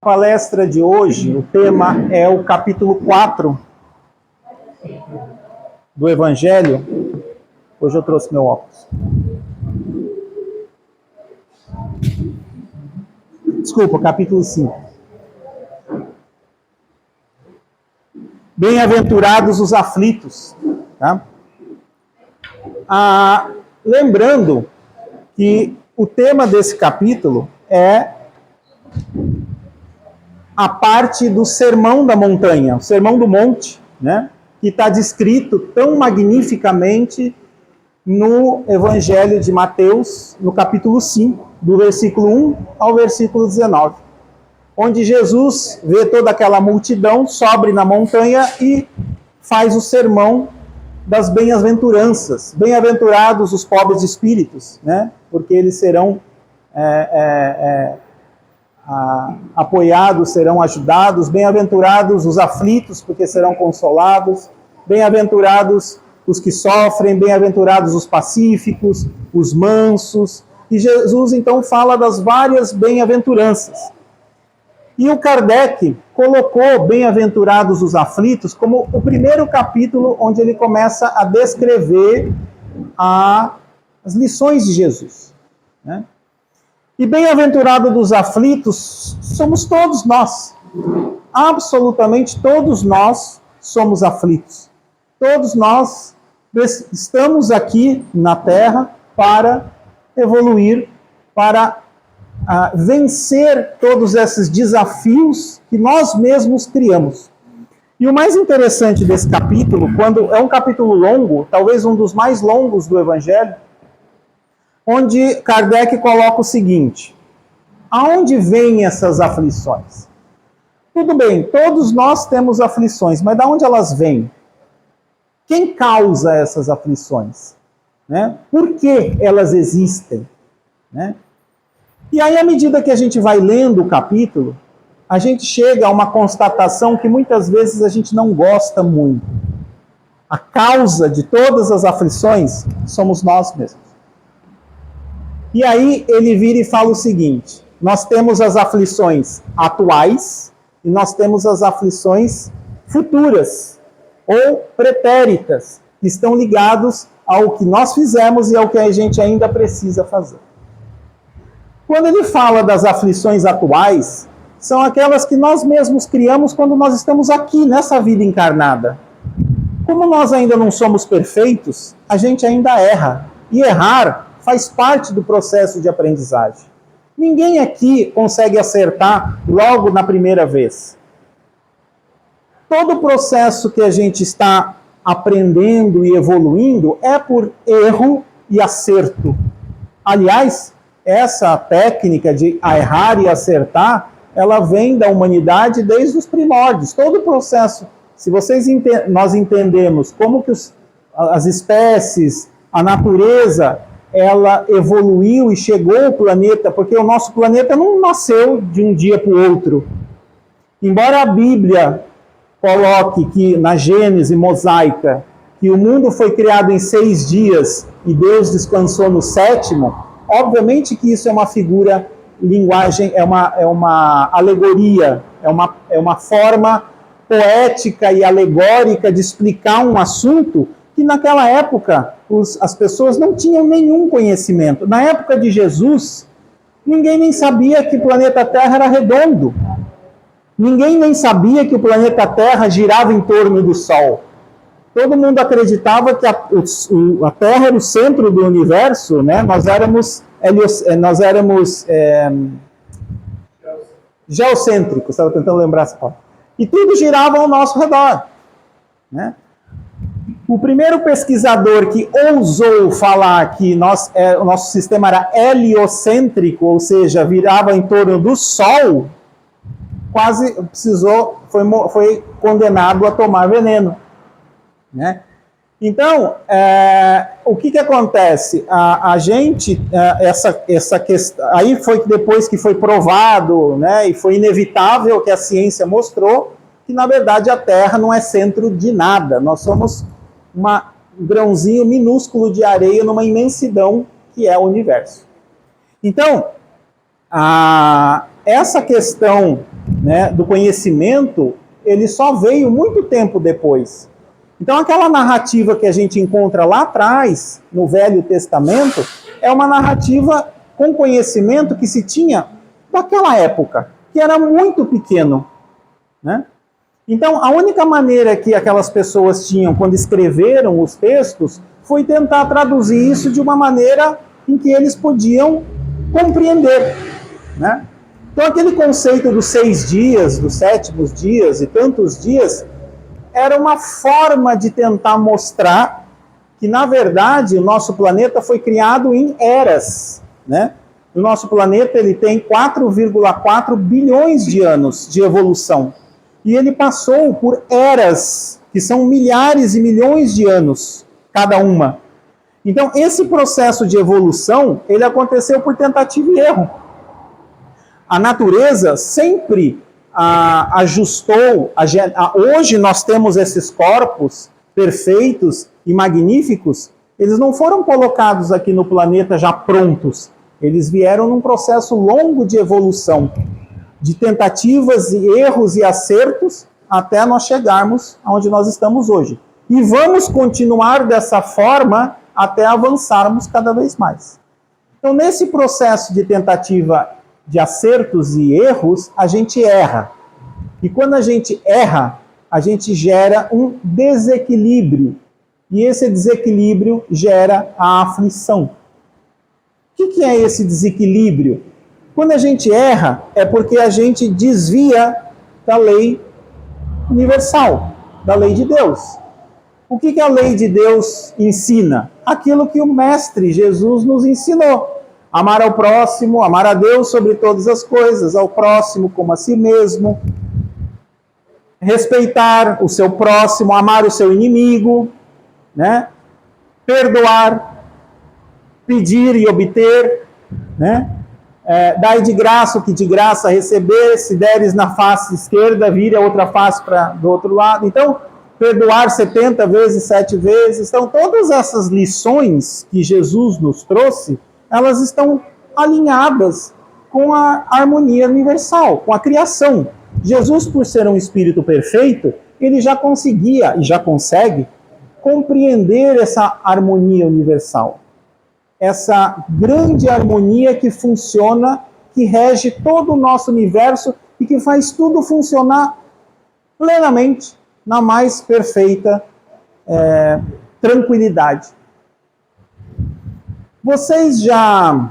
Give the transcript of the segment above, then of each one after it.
Palestra de hoje, o tema é o capítulo 4 do Evangelho. Hoje eu trouxe meu óculos. Desculpa, capítulo 5. Bem-aventurados os aflitos. Tá? Lembrando que o tema desse capítulo é a parte do Sermão da Montanha, o Sermão do Monte, né? Que está descrito tão magnificamente no Evangelho de Mateus, no capítulo 5, do versículo 1 ao versículo 19, onde Jesus vê toda aquela multidão, sobe na montanha e faz o sermão das bem-aventuranças. Bem-aventurados os pobres de espíritos, né? Porque eles serão apoiados, serão ajudados. Bem-aventurados os aflitos, porque serão consolados. Bem-aventurados os que sofrem, bem-aventurados os pacíficos, os mansos. E Jesus então fala das várias bem-aventuranças. E o Kardec colocou bem-aventurados os aflitos como o primeiro capítulo onde ele começa a descrever as lições de Jesus, né? E bem-aventurado dos aflitos somos todos nós. Absolutamente todos nós somos aflitos. Todos nós estamos aqui na Terra para evoluir, para vencer todos esses desafios que nós mesmos criamos. E o mais interessante desse capítulo, quando é um capítulo longo, talvez um dos mais longos do Evangelho, onde Kardec coloca o seguinte: aonde vêm essas aflições? Tudo bem, todos nós temos aflições, mas de onde elas vêm? Quem causa essas aflições? Né? Por que elas existem? Né? E aí, à medida que a gente vai lendo o capítulo, a gente chega a uma constatação que muitas vezes a gente não gosta muito. A causa de todas as aflições somos nós mesmos. E aí ele vira e fala o seguinte: nós temos as aflições atuais e nós temos as aflições futuras ou pretéritas, que estão ligados ao que nós fizemos e ao que a gente ainda precisa fazer. Quando ele fala das aflições atuais, são aquelas que nós mesmos criamos quando nós estamos aqui, nessa vida encarnada. Como nós ainda não somos perfeitos, a gente ainda erra. E errar faz parte do processo de aprendizagem. Ninguém aqui consegue acertar logo na primeira vez. Todo o processo que a gente está aprendendo e evoluindo é por erro e acerto. Aliás, essa técnica de errar e acertar, ela vem da humanidade desde os primórdios. Todo o processo, se nós entendemos como que as espécies, a natureza, ela evoluiu e chegou ao planeta, porque o nosso planeta não nasceu de um dia para o outro. Embora a Bíblia coloque que na Gênese mosaica que o mundo foi criado em 6 dias e Deus descansou no 7º, obviamente que isso é uma figura, linguagem, é uma alegoria, é uma forma poética e alegórica de explicar um assunto que naquela época as pessoas não tinham nenhum conhecimento. Na época de Jesus, ninguém nem sabia que o planeta Terra era redondo. Ninguém nem sabia que o planeta Terra girava em torno do Sol. Todo mundo acreditava que a Terra era o centro do universo, né? Nós éramos geocêntricos, estava tentando lembrar essa palavra. E tudo girava ao nosso redor, né? O primeiro pesquisador que ousou falar que o nosso sistema era heliocêntrico, ou seja, virava em torno do Sol, quase foi condenado a tomar veneno, né? Então, o que acontece? A gente, essa questão, aí foi depois que foi provado, né, e foi inevitável que a ciência mostrou que, na verdade, a Terra não é centro de nada. Nós somos um grãozinho minúsculo de areia numa imensidão que é o universo. Então, essa questão né, do conhecimento, ele só veio muito tempo depois. Então aquela narrativa que a gente encontra lá atrás, no Velho Testamento, é uma narrativa com conhecimento que se tinha daquela época, que era muito pequeno, né? Então, a única maneira que aquelas pessoas tinham quando escreveram os textos foi tentar traduzir isso de uma maneira em que eles podiam compreender, né? Então, aquele conceito dos 6 dias, dos 7º dias e tantos dias, era uma forma de tentar mostrar que, na verdade, o nosso planeta foi criado em eras, né? O nosso planeta ele tem 4,4 bilhões de anos de evolução. E ele passou por eras, que são milhares e milhões de anos, cada uma. Então, esse processo de evolução, ele aconteceu por tentativa e erro. A natureza sempre ajustou. Hoje nós temos esses corpos perfeitos e magníficos. Eles não foram colocados aqui no planeta já prontos. Eles vieram num processo longo de evolução, de tentativas e erros e acertos, até nós chegarmos aonde nós estamos hoje. E vamos continuar dessa forma até avançarmos cada vez mais. Então, nesse processo de tentativa de acertos e erros, a gente erra. E quando a gente erra, a gente gera um desequilíbrio. E esse desequilíbrio gera a aflição. O que é esse desequilíbrio? Quando a gente erra, é porque a gente desvia da lei universal, da lei de Deus. O que a lei de Deus ensina? Aquilo que o Mestre Jesus nos ensinou. Amar ao próximo, amar a Deus sobre todas as coisas, ao próximo como a si mesmo. Respeitar o seu próximo, amar o seu inimigo, né? Perdoar, pedir e obter, né? Dai de graça o que de graça receber, se deres na face esquerda, vire a outra face do outro lado. Então, perdoar 70 vezes, 7 vezes. Então, todas essas lições que Jesus nos trouxe, elas estão alinhadas com a harmonia universal, com a criação. Jesus, por ser um espírito perfeito, ele já conseguia e já consegue compreender essa harmonia universal. Essa grande harmonia que funciona, que rege todo o nosso universo e que faz tudo funcionar plenamente, na mais perfeita tranquilidade. Vocês já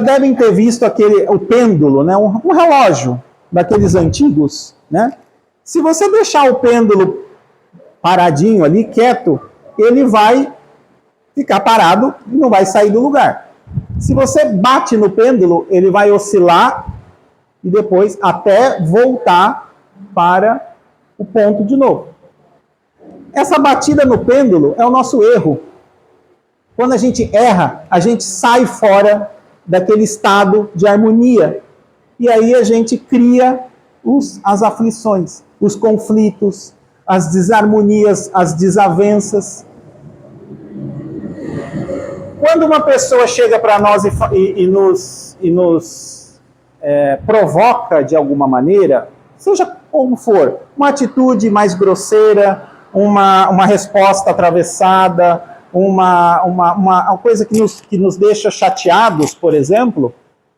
devem ter visto o pêndulo, né? Um relógio daqueles antigos, né? Se você deixar o pêndulo paradinho ali, quieto, ele vai ficar parado e não vai sair do lugar. Se você bate no pêndulo, ele vai oscilar e depois até voltar para o ponto de novo. Essa batida no pêndulo é o nosso erro. Quando a gente erra, a gente sai fora daquele estado de harmonia. E aí a gente cria as aflições, os conflitos, as desarmonias, as desavenças. Quando uma pessoa chega para nós e nos provoca de alguma maneira, seja como for, uma atitude mais grosseira, uma resposta atravessada, uma coisa que nos deixa chateados, por exemplo,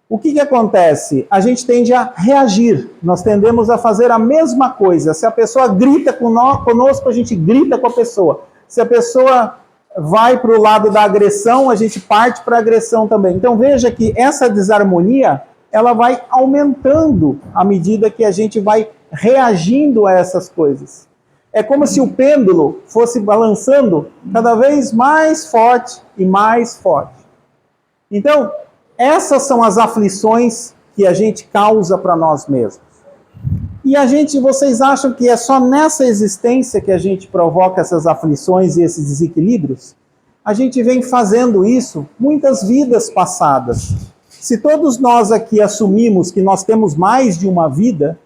o que acontece? A gente tende a reagir, nós tendemos a fazer a mesma coisa. Se a pessoa grita conosco, a gente grita com a pessoa. Se a pessoa vai para o lado da agressão, a gente parte para a agressão também. Então veja que essa desarmonia, ela vai aumentando à medida que a gente vai reagindo a essas coisas. É como se o pêndulo fosse balançando cada vez mais forte e mais forte. Então, essas são as aflições que a gente causa para nós mesmos. E vocês acham que é só nessa existência que a gente provoca essas aflições e esses desequilíbrios? A gente vem fazendo isso muitas vidas passadas. Se todos nós aqui assumimos que nós temos mais de uma vida,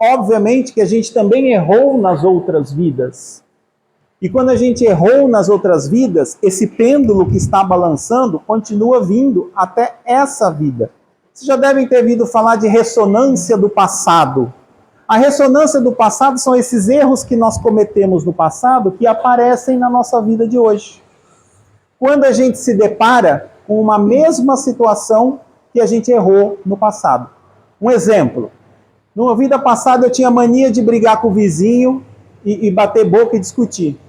obviamente que a gente também errou nas outras vidas. E quando a gente errou nas outras vidas, esse pêndulo que está balançando continua vindo até essa vida. Vocês já devem ter ouvido falar de ressonância do passado. A ressonância do passado são esses erros que nós cometemos no passado que aparecem na nossa vida de hoje. Quando a gente se depara com uma mesma situação que a gente errou no passado. Um exemplo. Numa vida passada eu tinha mania de brigar com o vizinho e bater boca e discutir.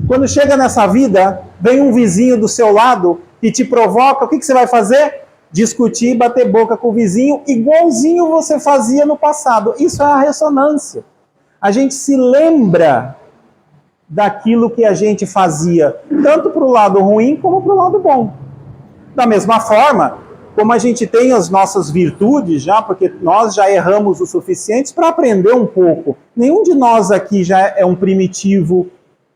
Quando chega nessa vida, vem um vizinho do seu lado que te provoca, o que você vai fazer? Discutir e bater boca com o vizinho, igualzinho você fazia no passado. Isso é a ressonância. A gente se lembra daquilo que a gente fazia, tanto para o lado ruim como para o lado bom. Da mesma forma, como a gente tem as nossas virtudes já, porque nós já erramos o suficiente para aprender um pouco. Nenhum de nós aqui já é um primitivo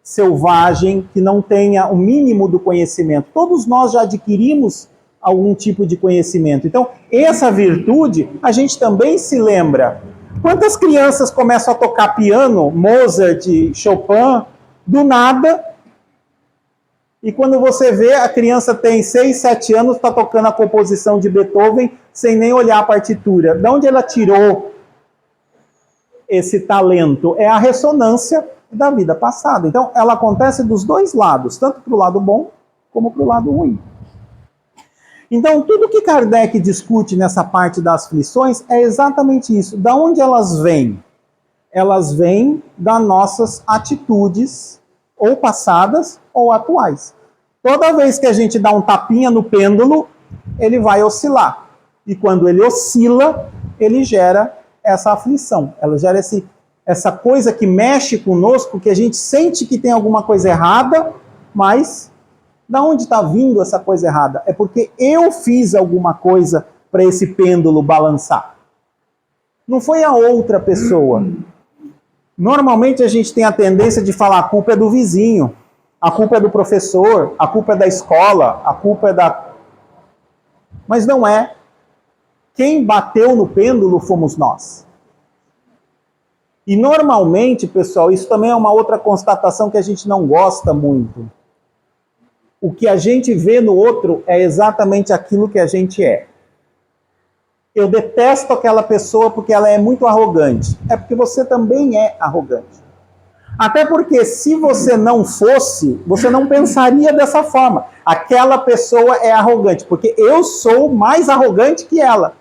selvagem que não tenha o mínimo do conhecimento. Todos nós já adquirimos algum tipo de conhecimento. Então, essa virtude, a gente também se lembra. Quantas crianças começam a tocar piano, Mozart, Chopin, do nada, e quando você vê, a criança tem 6, 7 anos, está tocando a composição de Beethoven, sem nem olhar a partitura. De onde ela tirou esse talento? É a ressonância da vida passada. Então, ela acontece dos dois lados, tanto para o lado bom, como para o lado ruim. Então, tudo que Kardec discute nessa parte das aflições é exatamente isso. Da onde elas vêm? Elas vêm das nossas atitudes, ou passadas, ou atuais. Toda vez que a gente dá um tapinha no pêndulo, ele vai oscilar. E quando ele oscila, ele gera essa aflição. Ela gera essa coisa que mexe conosco, que a gente sente que tem alguma coisa errada, mas da onde está vindo essa coisa errada? É porque eu fiz alguma coisa para esse pêndulo balançar. Não foi a outra pessoa. Normalmente a gente tem a tendência de falar a culpa é do vizinho, a culpa é do professor, a culpa é da escola, a culpa é da... Mas não é. Quem bateu no pêndulo fomos nós. E normalmente, pessoal, isso também é uma outra constatação que a gente não gosta muito. O que a gente vê no outro é exatamente aquilo que a gente é. Eu detesto aquela pessoa porque ela é muito arrogante. É porque você também é arrogante. Até porque se você não fosse, você não pensaria dessa forma. Aquela pessoa é arrogante, porque eu sou mais arrogante que ela.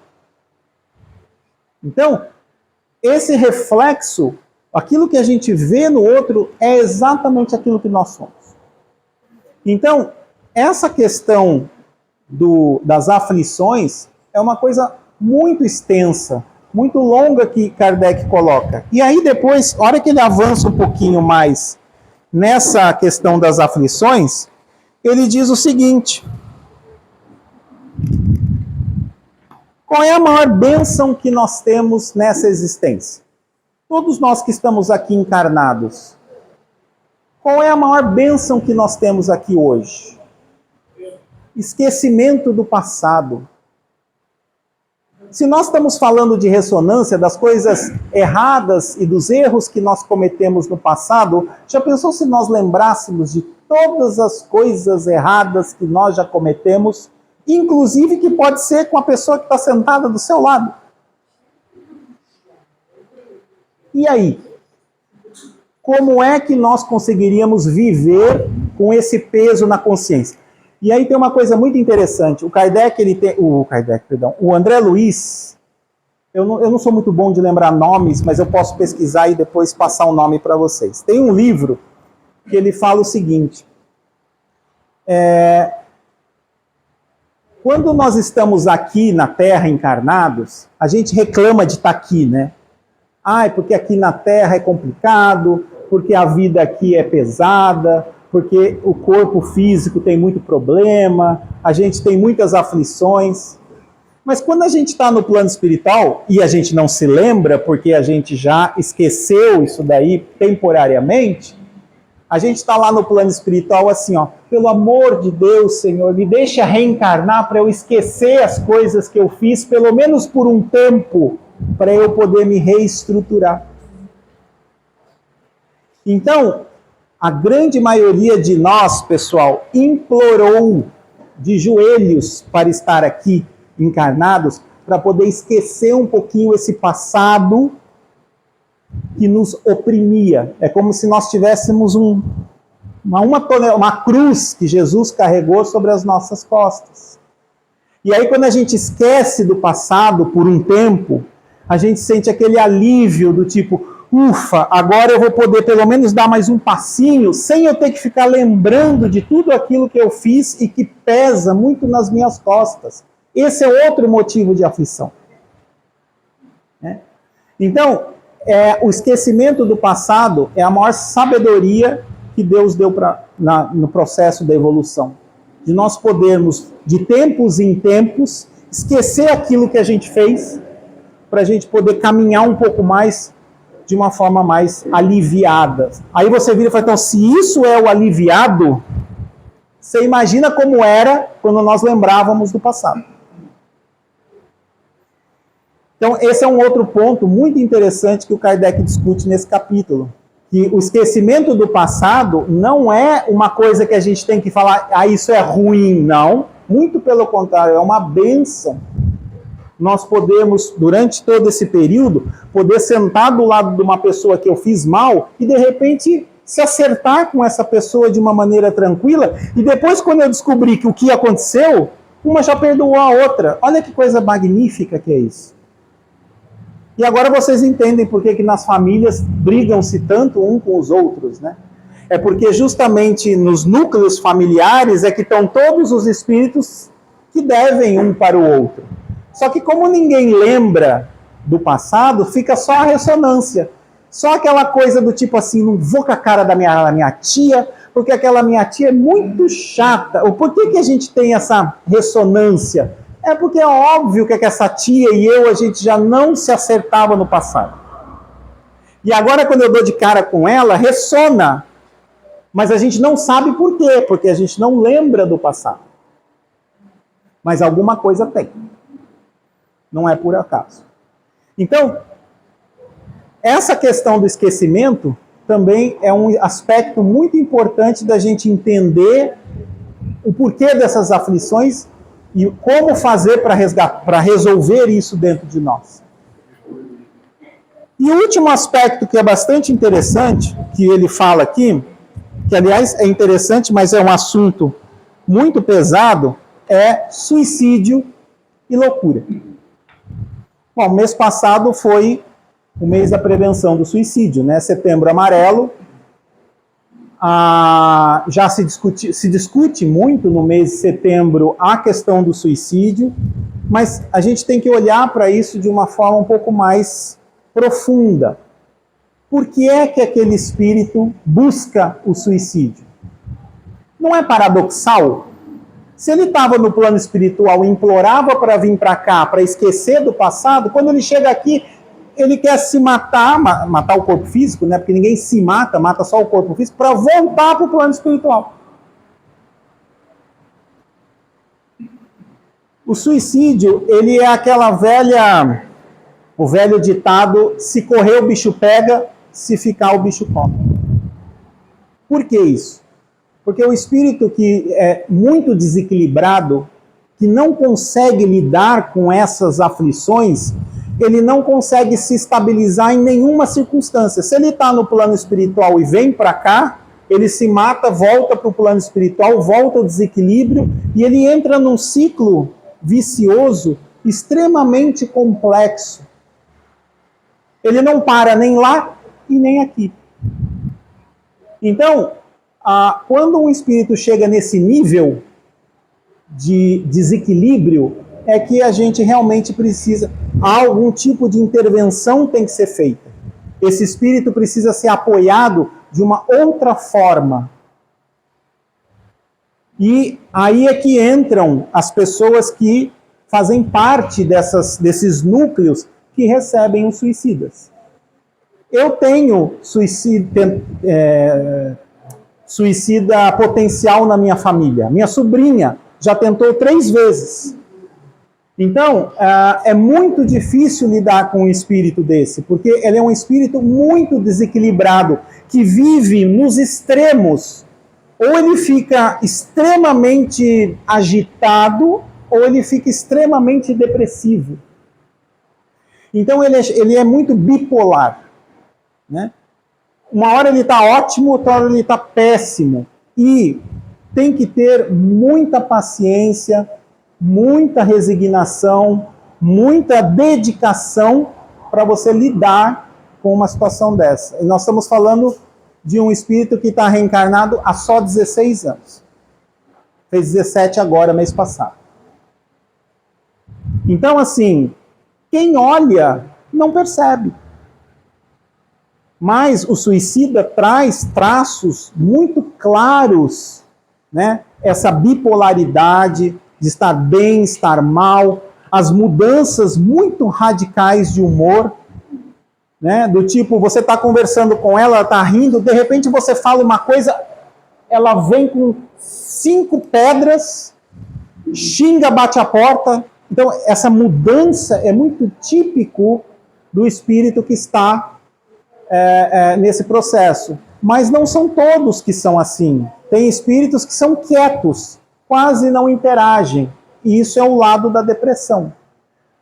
Então, esse reflexo, aquilo que a gente vê no outro, é exatamente aquilo que nós somos. Então, essa questão das aflições é uma coisa muito extensa, muito longa que Kardec coloca. E aí depois, a hora que ele avança um pouquinho mais nessa questão das aflições, ele diz o seguinte: qual é a maior bênção que nós temos nessa existência? Todos nós que estamos aqui encarnados, qual é a maior bênção que nós temos aqui hoje? Esquecimento do passado. Se nós estamos falando de ressonância, das coisas erradas e dos erros que nós cometemos no passado, já pensou se nós lembrássemos de todas as coisas erradas que nós já cometemos, inclusive que pode ser com a pessoa que está sentada do seu lado? E aí? Como é que nós conseguiríamos viver com esse peso na consciência? E aí tem uma coisa muito interessante. O André Luiz, eu não sou muito bom de lembrar nomes, mas eu posso pesquisar e depois passar o nome para vocês. Tem um livro que ele fala o seguinte: quando nós estamos aqui na Terra encarnados, a gente reclama de estar aqui, né? Porque aqui na Terra é complicado, porque a vida aqui é pesada, porque o corpo físico tem muito problema, a gente tem muitas aflições. Mas quando a gente está no plano espiritual, e a gente não se lembra, porque a gente já esqueceu isso daí temporariamente, a gente está lá no plano espiritual assim, pelo amor de Deus, Senhor, me deixa reencarnar para eu esquecer as coisas que eu fiz, pelo menos por um tempo, para eu poder me reestruturar. Então, a grande maioria de nós, pessoal, implorou de joelhos para estar aqui encarnados, para poder esquecer um pouquinho esse passado que nos oprimia. É como se nós tivéssemos uma cruz que Jesus carregou sobre as nossas costas. E aí, quando a gente esquece do passado por um tempo, a gente sente aquele alívio do tipo, ufa, agora eu vou poder pelo menos dar mais um passinho, sem eu ter que ficar lembrando de tudo aquilo que eu fiz e que pesa muito nas minhas costas. Esse é outro motivo de aflição. Então, o esquecimento do passado é a maior sabedoria que Deus deu no processo da evolução. De nós podermos, de tempos em tempos, esquecer aquilo que a gente fez, para a gente poder caminhar um pouco mais, de uma forma mais aliviada. Aí você vira e fala, então, se isso é o aliviado, você imagina como era quando nós lembrávamos do passado. Então, esse é um outro ponto muito interessante que o Kardec discute nesse capítulo. Que o esquecimento do passado não é uma coisa que a gente tem que falar, isso é ruim, não. Muito pelo contrário, é uma bênção. Nós podemos, durante todo esse período, poder sentar do lado de uma pessoa que eu fiz mal e, de repente, se acertar com essa pessoa de uma maneira tranquila. E depois, quando eu descobri que o que aconteceu, uma já perdoou a outra. Olha que coisa magnífica que é isso. E agora vocês entendem por que nas famílias brigam-se tanto um com os outros, né? É porque justamente nos núcleos familiares é que estão todos os espíritos que devem um para o outro. Só que como ninguém lembra do passado, fica só a ressonância. Só aquela coisa do tipo assim, não vou com a cara da minha tia, porque aquela minha tia é muito chata. Ou por que a gente tem essa ressonância? É porque é óbvio que essa tia e a gente já não se acertava no passado. E agora, quando eu dou de cara com ela, ressona. Mas a gente não sabe por quê, porque a gente não lembra do passado. Mas alguma coisa tem. Não é por acaso. Então, essa questão do esquecimento também é um aspecto muito importante da gente entender o porquê dessas aflições e como fazer para resolver isso dentro de nós. E o último aspecto que é bastante interessante, que ele fala aqui, que aliás é interessante, mas é um assunto muito pesado, é suicídio e loucura. Bom, mês passado foi o mês da prevenção do suicídio, né? Setembro Amarelo. Já se discute muito no mês de setembro a questão do suicídio, mas a gente tem que olhar para isso de uma forma um pouco mais profunda. Por que é que aquele espírito busca o suicídio? Não é paradoxal? Se ele estava no plano espiritual e implorava para vir para cá, para esquecer do passado, quando ele chega aqui, ele quer se matar o corpo físico, né? Porque ninguém se mata, mata só o corpo físico, para voltar para o plano espiritual. O suicídio, ele é o velho ditado, se correr o bicho pega, se ficar o bicho come. Por que isso? Porque o espírito que é muito desequilibrado, que não consegue lidar com essas aflições, ele não consegue se estabilizar em nenhuma circunstância. Se ele está no plano espiritual e vem para cá, ele se mata, volta para o plano espiritual, volta ao desequilíbrio, e ele entra num ciclo vicioso extremamente complexo. Ele não para nem lá e nem aqui. Então, quando um espírito chega nesse nível de desequilíbrio, é que a gente realmente precisa, algum tipo de intervenção tem que ser feita. Esse espírito precisa ser apoiado de uma outra forma. E aí é que entram as pessoas que fazem parte desses núcleos que recebem os suicidas. Eu tenho suicida potencial na minha família. Minha sobrinha já tentou 3 vezes. Então, é muito difícil lidar com um espírito desse, porque ele é um espírito muito desequilibrado, que vive nos extremos. Ou ele fica extremamente agitado, ou ele fica extremamente depressivo. Então ele é muito bipolar, né? Uma hora ele está ótimo, outra hora ele está péssimo. E tem que ter muita paciência, muita resignação, muita dedicação para você lidar com uma situação dessa. E nós estamos falando de um espírito que está reencarnado há só 16 anos. Fez 17 agora, mês passado. Então, assim, quem olha não percebe. Mas o suicida traz traços muito claros, né? Essa bipolaridade de estar bem, estar mal, as mudanças muito radicais de humor, né? Do tipo, você está conversando com ela, está rindo, de repente você fala uma coisa, ela vem com 5 pedras, xinga, bate a porta. Então, essa mudança é muito típico do espírito que está nesse processo. Mas não são todos que são assim. Tem espíritos que são quietos, quase não interagem. E isso é o lado da depressão.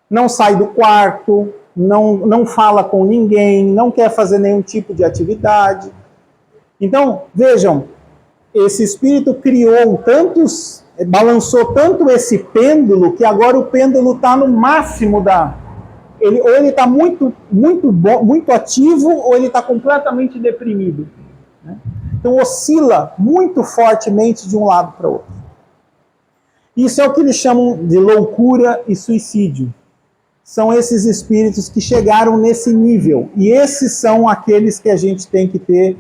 Não sai do quarto, não fala com ninguém, não quer fazer nenhum tipo de atividade. Então, vejam, esse espírito criou tantos, balançou tanto esse pêndulo, que agora o pêndulo está no máximo da... ou ele está muito ativo, ou ele está completamente deprimido. Né? Então oscila muito fortemente de um lado para o outro. Isso é o que eles chamam de loucura e suicídio. São esses espíritos que chegaram nesse nível. E esses são aqueles que a gente tem que ter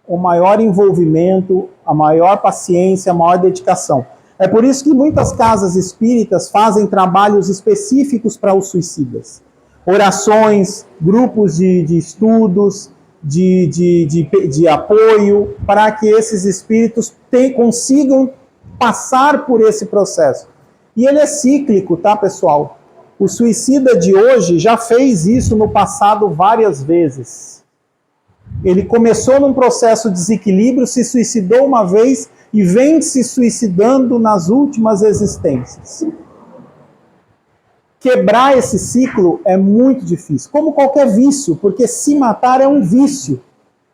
o maior envolvimento, a maior paciência, a maior dedicação. É por isso que muitas casas espíritas fazem trabalhos específicos para os suicidas. Orações, grupos de estudos, de apoio, para que esses espíritos consigam passar por esse processo. E ele é cíclico, tá, pessoal? O suicida de hoje já fez isso no passado várias vezes. Ele começou num processo de desequilíbrio, se suicidou uma vez e vem se suicidando nas últimas existências. Quebrar esse ciclo é muito difícil, como qualquer vício, porque se matar é um vício.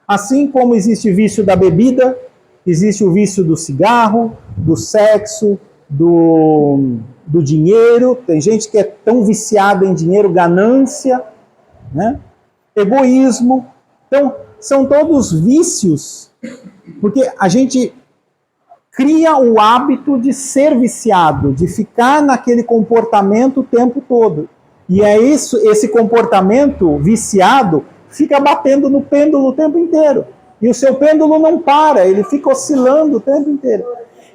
Assim como existe o vício da bebida, existe o vício do cigarro, do sexo, do dinheiro. Tem gente que é tão viciada em dinheiro, ganância, né? Egoísmo. Então, são todos vícios, porque a gente cria o hábito de ser viciado, de ficar naquele comportamento o tempo todo. E é isso, esse comportamento viciado fica batendo no pêndulo o tempo inteiro. E o seu pêndulo não para, ele fica oscilando o tempo inteiro.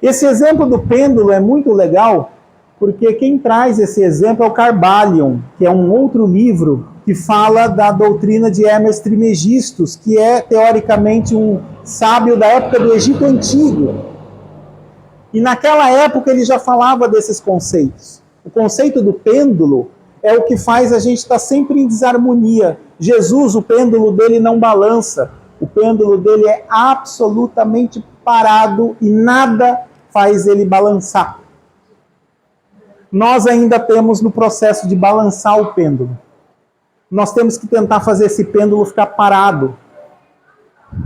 Esse exemplo do pêndulo é muito legal, porque quem traz esse exemplo é o Kybalion, que é um outro livro que fala da doutrina de Hermes Trismegistus, que é teoricamente um sábio da época do Egito Antigo. E naquela época ele já falava desses conceitos. O conceito do pêndulo é o que faz a gente estar sempre em desarmonia. Jesus, o pêndulo dele não balança. O pêndulo dele é absolutamente parado e nada faz ele balançar. Nós ainda temos no processo de balançar o pêndulo. Nós temos que tentar fazer esse pêndulo ficar parado.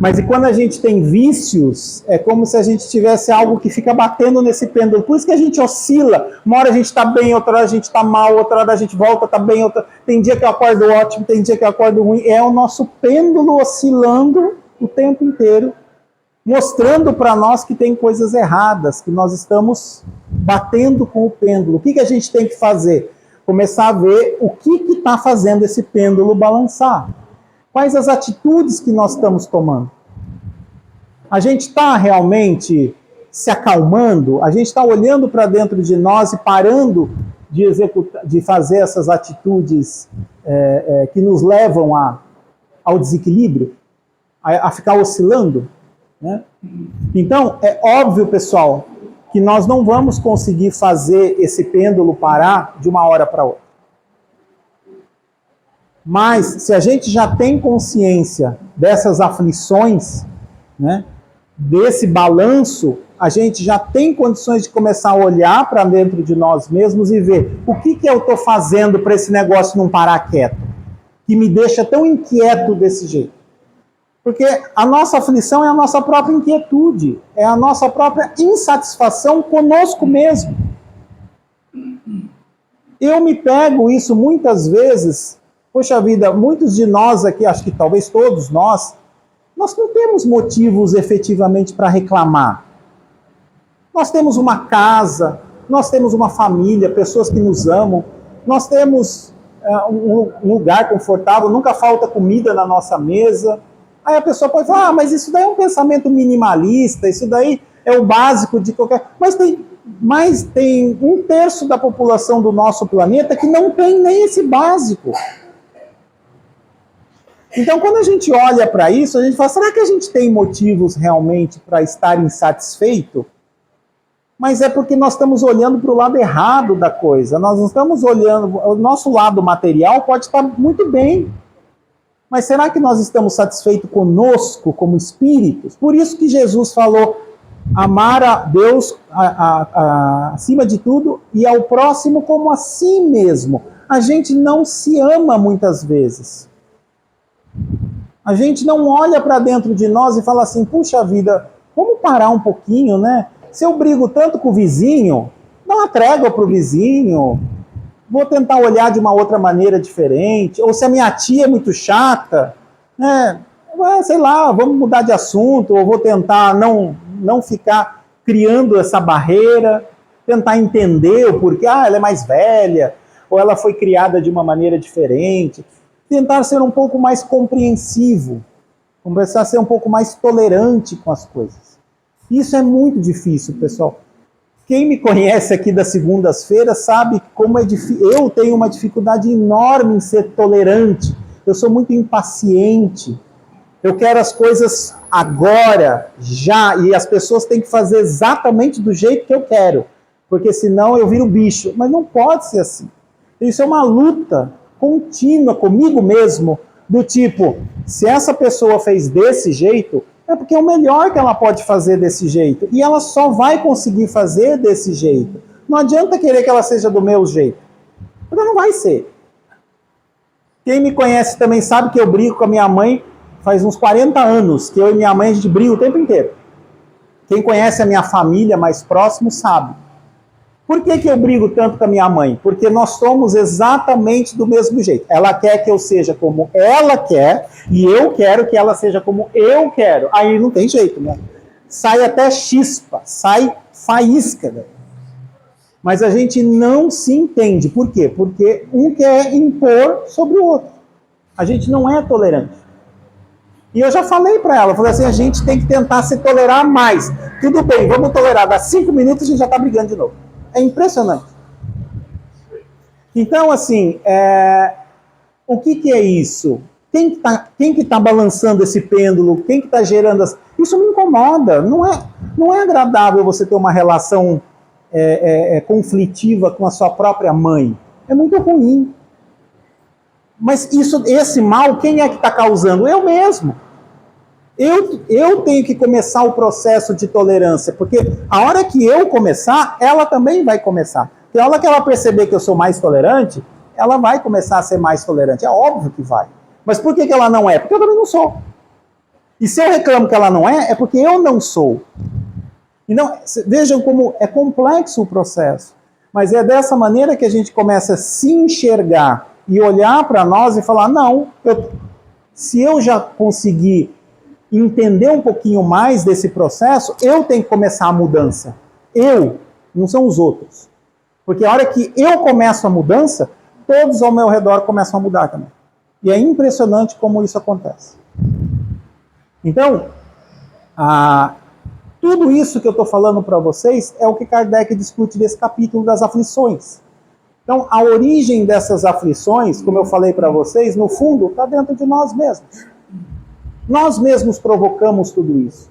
Mas e quando a gente tem vícios, é como se a gente tivesse algo que fica batendo nesse pêndulo. Por isso que a gente oscila. Uma hora a gente está bem, outra hora a gente está mal, outra hora a gente volta, está bem, outra... Tem dia que eu acordo ótimo, tem dia que eu acordo ruim. É o nosso pêndulo oscilando o tempo inteiro, mostrando para nós que tem coisas erradas, que nós estamos batendo com o pêndulo. O que a gente tem que fazer? Começar a ver o que está fazendo esse pêndulo balançar. Quais as atitudes que nós estamos tomando? A gente está realmente se acalmando? A gente está olhando para dentro de nós e parando de fazer essas atitudes que nos levam ao desequilíbrio? A ficar oscilando? Né? Então, é óbvio, pessoal, que nós não vamos conseguir fazer esse pêndulo parar de uma hora para outra. Mas, se a gente já tem consciência dessas aflições, né, desse balanço, a gente já tem condições de começar a olhar para dentro de nós mesmos e ver o que eu estou fazendo para esse negócio não parar quieto, que me deixa tão inquieto desse jeito. Porque a nossa aflição é a nossa própria inquietude, é a nossa própria insatisfação conosco mesmo. Eu me pego isso muitas vezes, poxa vida, muitos de nós aqui, acho que talvez todos nós não temos motivos efetivamente para reclamar. Nós temos uma casa, nós temos uma família, pessoas que nos amam, nós temos um lugar confortável, nunca falta comida na nossa mesa. Aí a pessoa pode falar, mas isso daí é um pensamento minimalista, isso daí é o básico de qualquer... Mas tem 1/3 da população do nosso planeta que não tem nem esse básico. Então, quando a gente olha para isso, a gente fala, será que a gente tem motivos realmente para estar insatisfeito? Mas é porque nós estamos olhando para o lado errado da coisa. Nós não estamos olhando... O nosso lado material pode estar muito bem. Mas será que nós estamos satisfeitos conosco, como espíritos? Por isso que Jesus falou, amar a Deus acima de tudo e ao próximo como a si mesmo. A gente não se ama muitas vezes. A gente não olha para dentro de nós e fala assim, puxa vida, vamos parar um pouquinho, né? Se eu brigo tanto com o vizinho, dá uma trégua para o vizinho, vou tentar olhar de uma outra maneira diferente, ou se a minha tia é muito chata, né? Sei lá, vamos mudar de assunto, ou vou tentar não ficar criando essa barreira, tentar entender o porquê, ela é mais velha, ou ela foi criada de uma maneira diferente, tentar ser um pouco mais compreensivo, começar a ser um pouco mais tolerante com as coisas. Isso é muito difícil, pessoal. Quem me conhece aqui das segundas-feiras sabe como é difícil. Eu tenho uma dificuldade enorme em ser tolerante. Eu sou muito impaciente. Eu quero as coisas agora, já, e as pessoas têm que fazer exatamente do jeito que eu quero, porque senão eu viro bicho. Mas não pode ser assim. Isso é uma luta contínua comigo mesmo, do tipo, se essa pessoa fez desse jeito, é porque é o melhor que ela pode fazer desse jeito. E ela só vai conseguir fazer desse jeito. Não adianta querer que ela seja do meu jeito. Porque não vai ser. Quem me conhece também sabe que eu brigo com a minha mãe faz uns 40 anos. Que eu e minha mãe, a gente briga o tempo inteiro. Quem conhece a minha família mais próximo sabe. Por que eu brigo tanto com a minha mãe? Porque nós somos exatamente do mesmo jeito. Ela quer que eu seja como ela quer, e eu quero que ela seja como eu quero. Aí não tem jeito, né? Sai até chispa, sai faísca, né? Mas a gente não se entende. Por quê? Porque um quer impor sobre o outro. A gente não é tolerante. E eu já falei para ela, falei assim, a gente tem que tentar se tolerar mais. Tudo bem, vamos tolerar. Dá 5 minutos a gente já está brigando de novo. É impressionante. Então, assim, o que é isso? Quem que tá balançando esse pêndulo? Quem que está gerando... Isso me incomoda. Não é agradável você ter uma relação conflitiva com a sua própria mãe. É muito ruim. Mas esse mal, quem é que está causando? Eu mesmo. Eu tenho que começar o processo de tolerância, porque a hora que eu começar, ela também vai começar. Porque a hora que ela perceber que eu sou mais tolerante, ela vai começar a ser mais tolerante. É óbvio que vai. Mas por que ela não é? Porque eu também não sou. E se eu reclamo que ela não é porque eu não sou. Então, vejam como é complexo o processo. Mas é dessa maneira que a gente começa a se enxergar e olhar para nós e falar, não, se eu já conseguir entender um pouquinho mais desse processo, eu tenho que começar a mudança. Eu, não são os outros. Porque a hora que eu começo a mudança, todos ao meu redor começam a mudar também. E é impressionante como isso acontece. Então, tudo isso que eu estou falando para vocês é o que Kardec discute nesse capítulo das aflições. Então, a origem dessas aflições, como eu falei para vocês, no fundo, está dentro de nós mesmos. Nós mesmos provocamos tudo isso.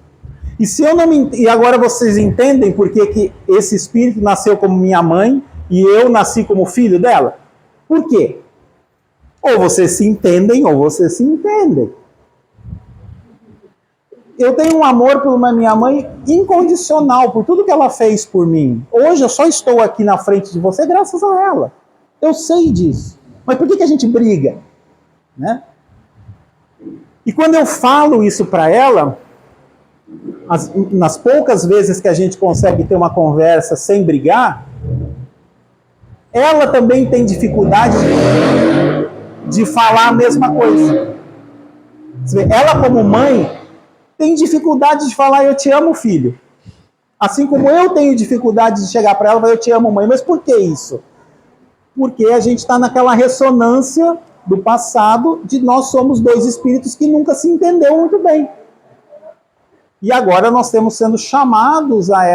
E agora vocês entendem por que esse espírito nasceu como minha mãe e eu nasci como filho dela? Por quê? Ou vocês se entendem ou vocês se entendem. Eu tenho um amor por minha mãe incondicional, por tudo que ela fez por mim. Hoje eu só estou aqui na frente de você graças a ela. Eu sei disso. Mas por que a gente briga? Né? E quando eu falo isso para ela, nas poucas vezes que a gente consegue ter uma conversa sem brigar, ela também tem dificuldade de falar a mesma coisa. Ela, como mãe, tem dificuldade de falar eu te amo, filho. Assim como eu tenho dificuldade de chegar para ela e falar eu te amo, mãe. Mas por que isso? Porque a gente está naquela ressonância do passado de nós somos dois espíritos que nunca se entendeu muito bem. E agora nós estamos sendo chamados a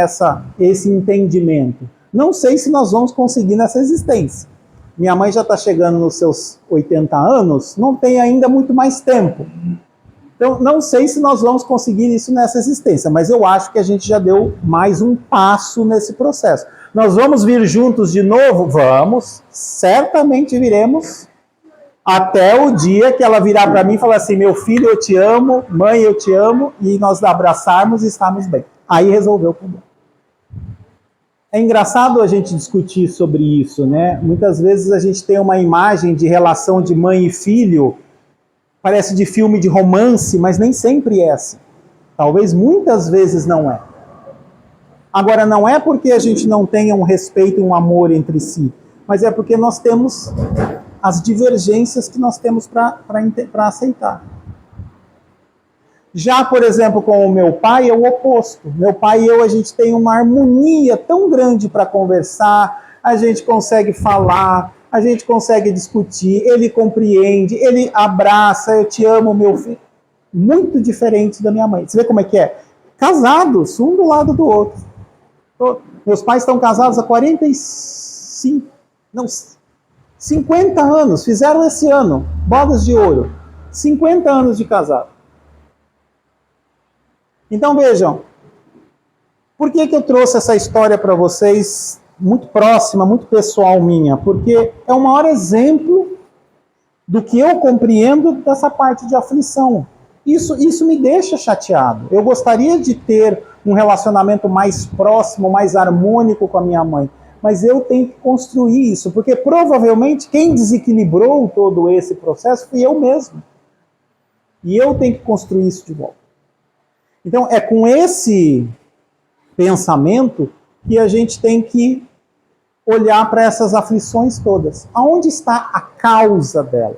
esse entendimento. Não sei se nós vamos conseguir nessa existência. Minha mãe já está chegando nos seus 80 anos, não tem ainda muito mais tempo. Então, não sei se nós vamos conseguir isso nessa existência, mas eu acho que a gente já deu mais um passo nesse processo. Nós vamos vir juntos de novo? Vamos, certamente viremos, até o dia que ela virar para mim e falar assim, meu filho, eu te amo, mãe, eu te amo, e nós abraçarmos e estarmos bem. Aí resolveu o problema. É engraçado a gente discutir sobre isso, né? Muitas vezes a gente tem uma imagem de relação de mãe e filho, parece de filme de romance, mas nem sempre é assim. Talvez muitas vezes não é. Agora, não é porque a gente não tenha um respeito e um amor entre si, mas é porque nós temos as divergências que nós temos para aceitar. Já, por exemplo, com o meu pai, é o oposto. Meu pai e eu, a gente tem uma harmonia tão grande para conversar, a gente consegue falar, a gente consegue discutir, ele compreende, ele abraça, eu te amo, meu filho. Muito diferente da minha mãe. Você vê como é que é? Casados, um do lado do outro. Meus pais estão casados há 45, não, 50 anos, fizeram esse ano, bodas de ouro. 50 anos de casado. Então vejam, por que eu trouxe essa história para vocês, muito próxima, muito pessoal minha? Porque é o maior exemplo do que eu compreendo dessa parte de aflição. Isso me deixa chateado. Eu gostaria de ter um relacionamento mais próximo, mais harmônico com a minha mãe. Mas eu tenho que construir isso, porque provavelmente quem desequilibrou todo esse processo fui eu mesmo. E eu tenho que construir isso de volta. Então, é com esse pensamento que a gente tem que olhar para essas aflições todas. Aonde está a causa dela?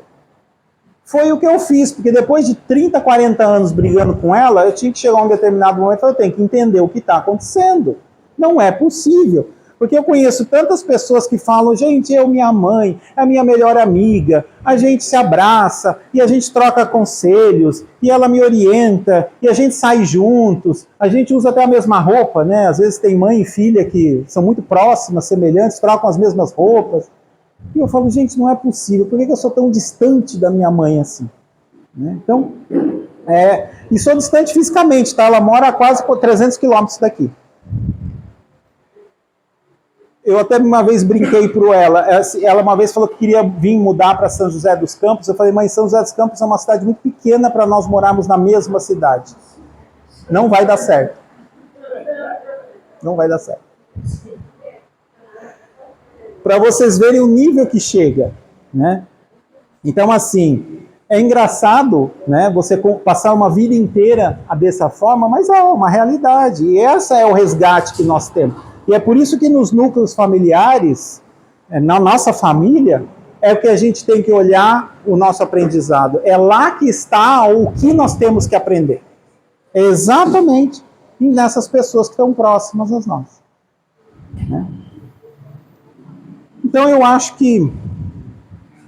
Foi o que eu fiz, porque depois de 30, 40 anos brigando com ela, eu tinha que chegar a um determinado momento e eu tenho que entender o que está acontecendo. Não é possível. Porque eu conheço tantas pessoas que falam, gente, eu, minha mãe, a minha melhor amiga, a gente se abraça, e a gente troca conselhos, e ela me orienta, e a gente sai juntos, a gente usa até a mesma roupa, né? Às vezes tem mãe e filha que são muito próximas, semelhantes, trocam as mesmas roupas. E eu falo, gente, não é possível, por que eu sou tão distante da minha mãe assim? Né? Então, e sou distante fisicamente, tá? Ela mora a quase 300 quilômetros daqui. Eu até uma vez brinquei para ela uma vez falou que queria vir mudar para São José dos Campos. Eu falei, mas São José dos Campos é uma cidade muito pequena para nós morarmos na mesma cidade. Não vai dar certo. Não vai dar certo. Para vocês verem o nível que chega, né? Então, assim, é engraçado, né, você passar uma vida inteira dessa forma, mas é uma realidade. E esse é o resgate que nós temos. E é por isso que nos núcleos familiares, na nossa família, é o que a gente tem que olhar o nosso aprendizado. É lá que está o que nós temos que aprender. É exatamente nessas pessoas que estão próximas a nós. Né? Então eu acho que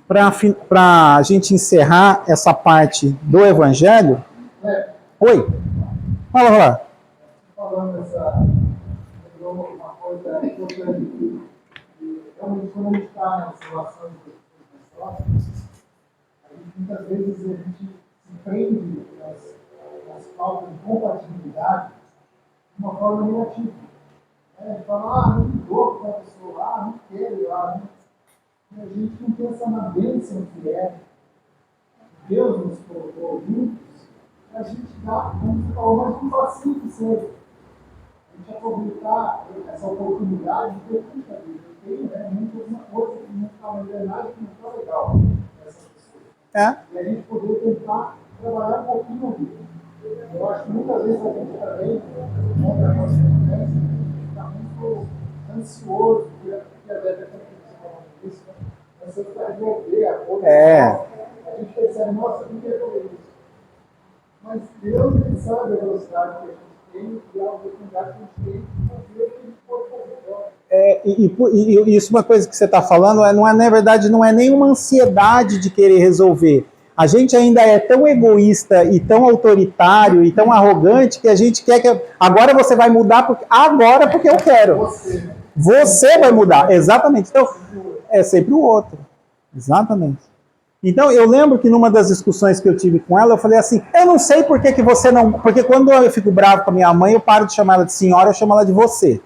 para a gente encerrar essa parte do Evangelho... Oi? Fala. Falando uma coisa importante que realmente quando a gente está nas relações pessoais, muitas vezes a gente se prende nas faltas de compatibilidade de uma forma negativa. A gente fala, não ligou para a pessoa, não quero, e a gente não pensa na bênção que é. Deus nos colocou juntos, a gente dá, como você falou, mais um passinho que seja. A gente aproveitar essa oportunidade de ter muita vida. Tem, né, muita coisa que não está na engrenagem, que não está legal nessas pessoas. E a gente poder tentar trabalhar um pouquinho na vida. Eu acho que muitas vezes a gente também, contra a nossa influência, está muito ansioso, porque a Bíblia também está falando disso, né? Ansioso para resolver a coisa. A gente percebe, nossa, eu não quero resolver isso. Mas Deus, ele sabe a velocidade que a gente tem e a oportunidade que a gente tem de fazer o que a gente pode fazer agora. E isso, uma coisa que você está falando, não é, na verdade, não é nenhuma ansiedade de querer resolver. A gente ainda é tão egoísta e tão autoritário e tão arrogante que a gente quer que agora você vai mudar porque eu quero. Você vai mudar, exatamente. Então, é sempre o outro. Exatamente. Então, eu lembro que numa das discussões que eu tive com ela, eu falei assim, eu não sei por que você não... Porque quando eu fico bravo com a minha mãe, eu paro de chamar ela de senhora, eu chamo ela de você.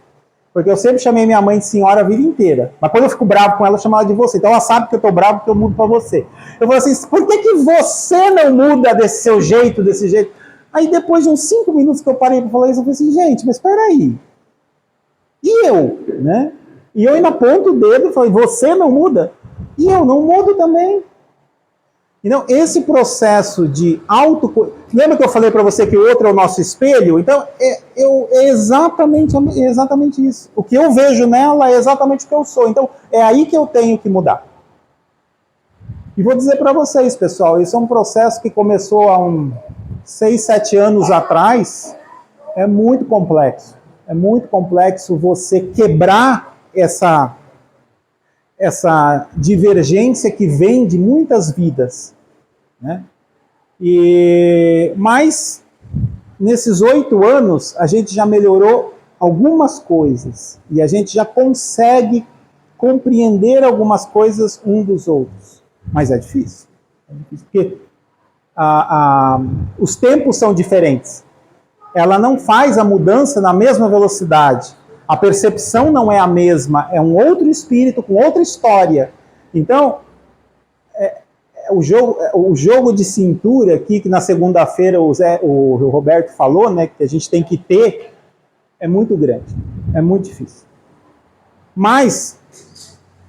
Porque eu sempre chamei minha mãe de senhora a vida inteira. Mas quando eu fico bravo com ela, eu chamo ela de você. Então ela sabe que eu tô bravo porque eu mudo pra você. Eu falo assim, por que você não muda desse seu jeito, desse jeito? Aí depois de uns 5 minutos que eu parei pra falar isso, eu falei assim, gente, mas peraí. E eu? Né? E eu ainda aponto o dedo e falei, você não muda? E eu não mudo também. Então, esse processo de Lembra que eu falei para você que o outro é o nosso espelho? Então, é exatamente isso. O que eu vejo nela é exatamente o que eu sou. Então, é aí que eu tenho que mudar. E vou dizer para vocês, pessoal, isso é um processo que começou há uns 6, 7 anos atrás. É muito complexo. É muito complexo você quebrar essa divergência que vem de muitas vidas. Né? Mas, nesses 8 anos, a gente já melhorou algumas coisas. E a gente já consegue compreender algumas coisas um dos outros. Mas é difícil. Porque os tempos são diferentes. Ela não faz a mudança na mesma velocidade. A percepção não é a mesma. É um outro espírito com outra história. Então, o jogo de cintura aqui, que na segunda-feira o Roberto falou, né, que a gente tem que ter, é muito grande, é muito difícil. Mas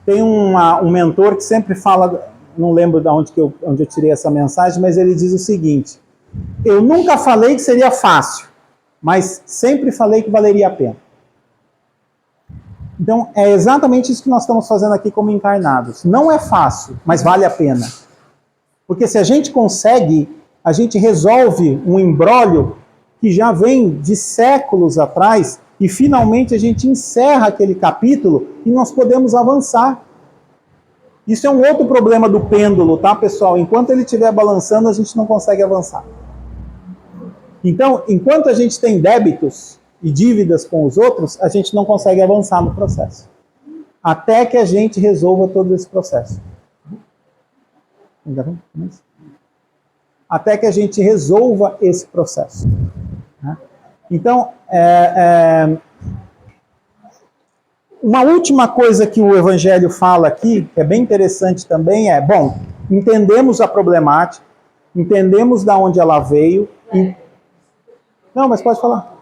tem um mentor que sempre fala, não lembro de onde eu tirei essa mensagem, mas ele diz o seguinte, eu nunca falei que seria fácil, mas sempre falei que valeria a pena. Então, é exatamente isso que nós estamos fazendo aqui como encarnados. Não é fácil, mas vale a pena. Porque se a gente consegue, a gente resolve um imbróglio que já vem de séculos atrás e finalmente a gente encerra aquele capítulo e nós podemos avançar. Isso é um outro problema do pêndulo, tá, pessoal? Enquanto ele estiver balançando, a gente não consegue avançar. Então, enquanto a gente tem débitos e dívidas com os outros, a gente não consegue avançar no processo. Até que a gente resolva todo esse processo. Até que a gente resolva esse processo. Então, uma última coisa que o Evangelho fala aqui, que é bem interessante também, bom, entendemos a problemática, entendemos de onde ela veio. Não, mas pode falar.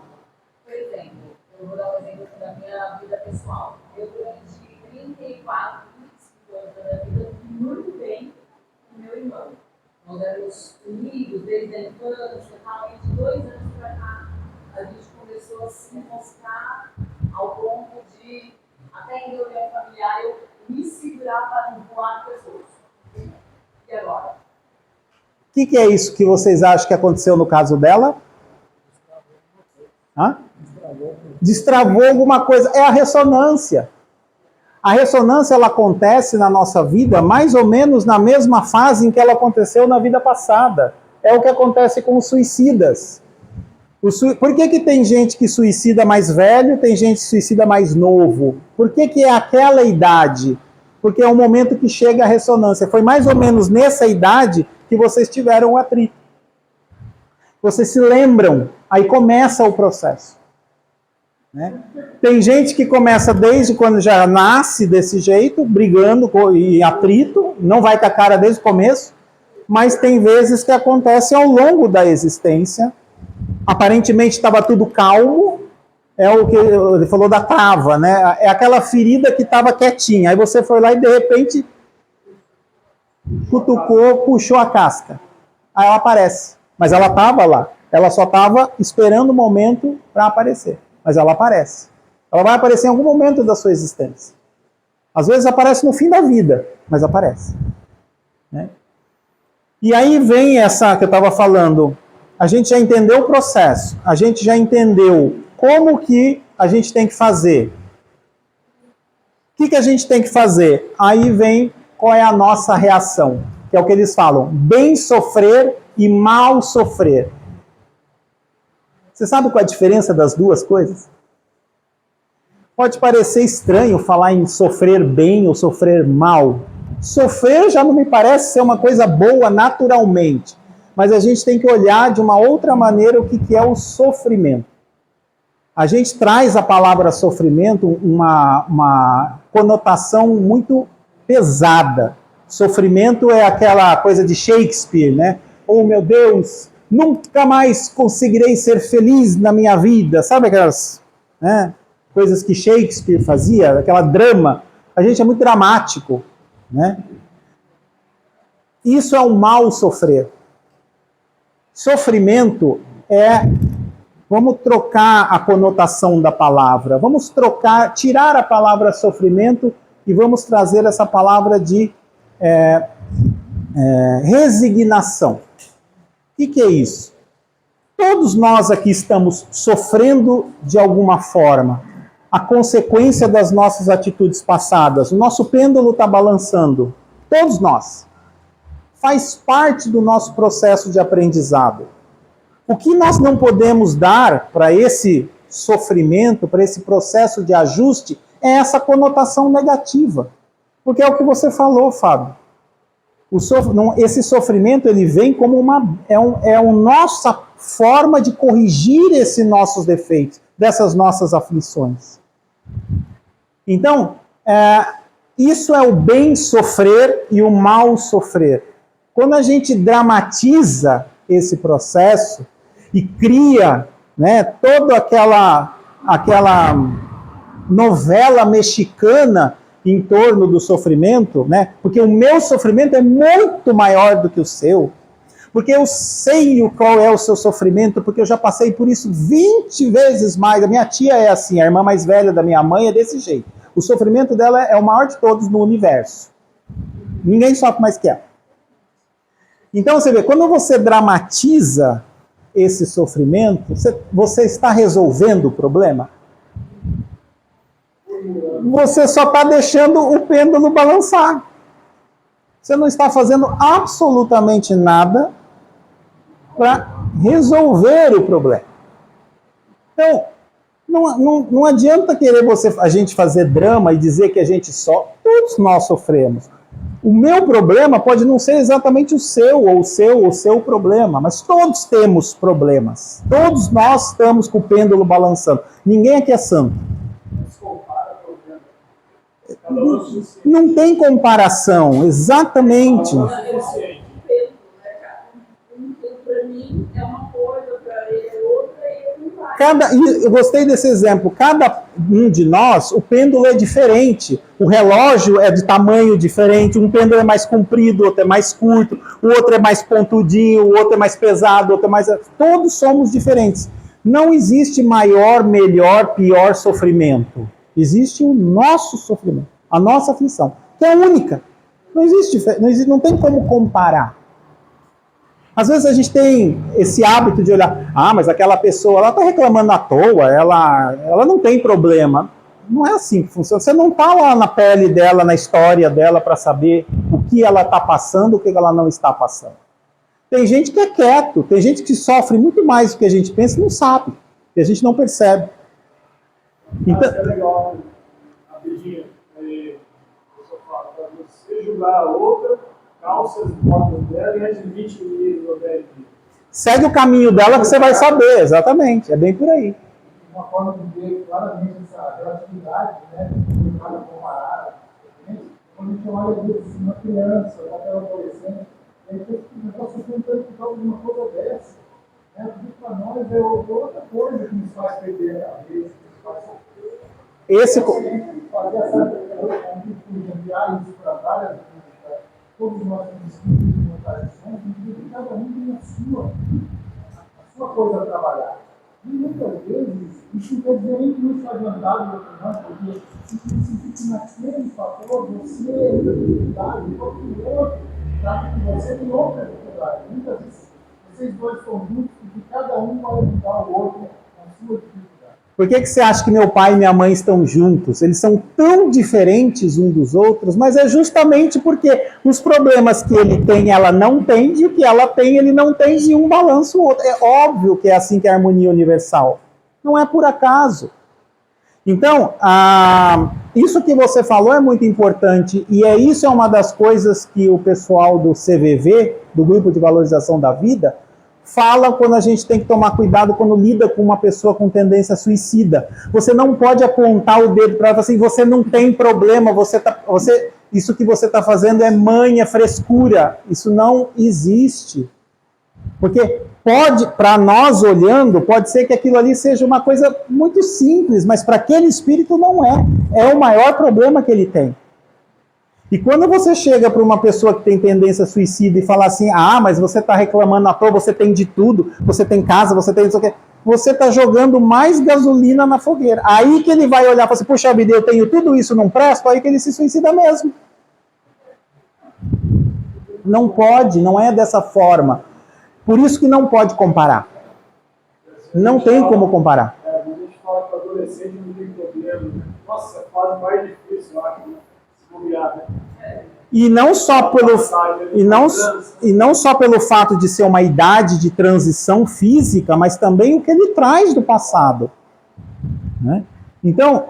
Por exemplo, eu vou dar um exemplo da minha vida pessoal. Eu, durante 34, 25 anos da minha vida, fui muito bem com meu irmão. Nós éramos unidos desde a infância, realmente 2 anos para cá, a gente começou a se mostrar ao ponto de, até em reunião familiar, eu me segurar para não voar pessoas. E agora? O que é isso que vocês acham que aconteceu no caso dela? Destravou alguma coisa. É a ressonância. A ressonância ela acontece na nossa vida mais ou menos na mesma fase em que ela aconteceu na vida passada. É o que acontece com os suicidas. Por que tem gente que suicida mais velho e tem gente que suicida mais novo? Por que é aquela idade? Porque é o momento que chega a ressonância. Foi mais ou menos nessa idade que vocês tiveram o atrito. Vocês se lembram, aí começa o processo. Né? Tem gente que começa desde quando já nasce desse jeito, brigando e atrito, não vai com a cara desde o começo. mas tem vezes que acontece ao longo da existência. Aparentemente estava tudo calmo, é o que ele falou da trava, né? É aquela ferida que estava quietinha, aí você foi lá e de repente cutucou, puxou a casca. Aí ela aparece, mas ela estava lá, ela só estava esperando o momento para aparecer, mas ela aparece. Ela vai aparecer em algum momento da sua existência. Às vezes aparece no fim da vida, mas aparece. Né? E aí vem essa que eu estava falando, a gente já entendeu o processo, a gente já entendeu como que a gente tem que fazer. O que a gente tem que fazer? Aí vem qual é a nossa reação, que é o que eles falam, bem sofrer e mal sofrer. Você sabe qual é a diferença das duas coisas? Pode parecer estranho falar em sofrer bem ou sofrer mal. Sofrer já não me parece ser uma coisa boa naturalmente, mas a gente tem que olhar de uma outra maneira o que é o sofrimento. A gente traz a palavra sofrimento uma conotação muito pesada. Sofrimento é aquela coisa de Shakespeare, né? Oh, meu Deus, nunca mais conseguirei ser feliz na minha vida. Sabe aquelas coisas que Shakespeare fazia, aquela drama? A gente é muito dramático, né? Isso é um mal sofrer. Sofrimento é... Vamos trocar a conotação da palavra. Vamos tirar a palavra sofrimento e vamos trazer essa palavra de resignação. O que é isso? Todos nós aqui estamos sofrendo de alguma forma a consequência das nossas atitudes passadas. O nosso pêndulo está balançando. Todos nós. Faz parte do nosso processo de aprendizado. O que nós não podemos dar para esse sofrimento, para esse processo de ajuste, é essa conotação negativa. Porque é o que você falou, Fábio. Esse sofrimento ele vem como a nossa forma de corrigir esses nossos defeitos, dessas nossas aflições. Então, isso é o bem sofrer e o mal sofrer. Quando a gente dramatiza esse processo, e cria, né, toda aquela novela mexicana em torno do sofrimento, né, porque o meu sofrimento é muito maior do que o seu, porque eu sei qual é o seu sofrimento, porque eu já passei por isso 20 vezes mais. A minha tia é assim, a irmã mais velha da minha mãe é desse jeito. O sofrimento dela é o maior de todos no universo. Ninguém sofre mais que ela. Então você vê, quando você dramatiza esse sofrimento, você está resolvendo o problema? Você só está deixando o pêndulo balançar. Você não está fazendo absolutamente nada para resolver o problema. Então, não adianta querer a gente fazer drama e dizer que a gente só... Todos nós sofremos. O meu problema pode não ser exatamente o seu, ou o seu problema, mas todos temos problemas. Todos nós estamos com o pêndulo balançando. Ninguém aqui é santo. Não tem comparação, exatamente. Eu gostei desse exemplo. Cada um de nós, o pêndulo é diferente. O relógio é de tamanho diferente. Um pêndulo é mais comprido, o outro é mais curto. O outro é mais pontudinho, o outro é mais pesado, o outro é mais... Todos somos diferentes. Não existe maior, melhor, pior sofrimento. Existe o nosso sofrimento, a nossa aflição, que é única. Não tem como comparar. Às vezes a gente tem esse hábito de olhar, mas aquela pessoa, ela está reclamando à toa, ela não tem problema. Não é assim que funciona. Você não está lá na pele dela, na história dela, para saber o que ela está passando, o que ela não está passando. Tem gente que é quieto, tem gente que sofre muito mais do que a gente pensa e não sabe, e a gente não percebe. Então, é legal, rapidinho, eu falo, para você julgar a outra, calça as botas dela e admite o livro dela. Segue o caminho dela que você vai saber, exatamente, é bem por aí. Uma forma de ver claramente essa relatividade, né, nada comparado, quando a gente olha uma criança, ou até um adolescente, E aí nós estamos tentando por causa de uma coisa dessa. Né? Porque para nós é outra coisa que nos faz perder a cabeça, que nos faz sofrer. Esse, Fazer essa atitude, enviar isso para várias vidas, todos nós temos espíritos de mentalizações, e cada um tem a sua coisa a trabalhar. E muitas vezes, isso não quer dizer nem que não está adiantado, não, porque significa que naquele fator você tem dificuldade, enquanto o outro sabe que você tem outra dificuldade. Muitas vezes, vocês dois estão juntos e cada um vai ajudar o outro na sua dificuldade. por que você acha que meu pai e minha mãe estão juntos? Eles são tão diferentes uns dos outros, mas é justamente porque os problemas que ele tem, ela não tem, e o que ela tem, ele não tem, e um balança o outro. É óbvio que é assim que é a harmonia universal. Não é por acaso. Então, isso que você falou é muito importante, e isso é uma das coisas que o pessoal do CVV, do Grupo de Valorização da Vida, fala quando a gente tem que tomar cuidado quando lida com uma pessoa com tendência suicida. Você não pode apontar o dedo para ela assim, você não tem problema, isso que você está fazendo é manha, frescura. Isso não existe. Porque pode, para nós olhando, pode ser que aquilo ali seja uma coisa muito simples, mas para aquele espírito não é. É o maior problema que ele tem. E quando você chega para uma pessoa que tem tendência suicida e fala assim, mas você está reclamando à toa, você tem de tudo, você tem casa, você tem isso aqui, você está jogando mais gasolina na fogueira. Aí que ele vai olhar e falar assim, puxa vida, eu tenho tudo isso, não presto, aí que ele se suicida mesmo. Não pode, não é dessa forma. Por isso que não pode comparar. Não tem como comparar. A gente fala que o adolescente não tem problema. Nossa, faz mais difícil, eu acho, se bobear, né? E não só pelo fato de ser uma idade de transição física, mas também o que ele traz do passado. Né? Então,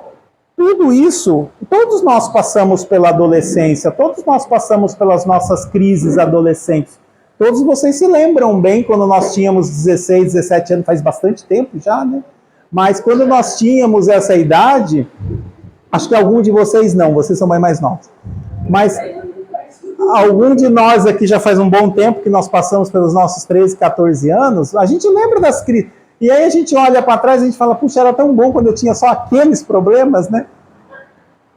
tudo isso, todos nós passamos pela adolescência, todos nós passamos pelas nossas crises adolescentes. Todos vocês se lembram bem quando nós tínhamos 16, 17 anos, faz bastante tempo já, né? Mas quando nós tínhamos essa idade, acho que algum de vocês não, vocês são mais novos. Mas algum de nós aqui já faz um bom tempo que nós passamos pelos nossos 13, 14 anos, a gente lembra das crises. E aí a gente olha para trás e a gente fala, puxa, era tão bom quando eu tinha só aqueles problemas, né?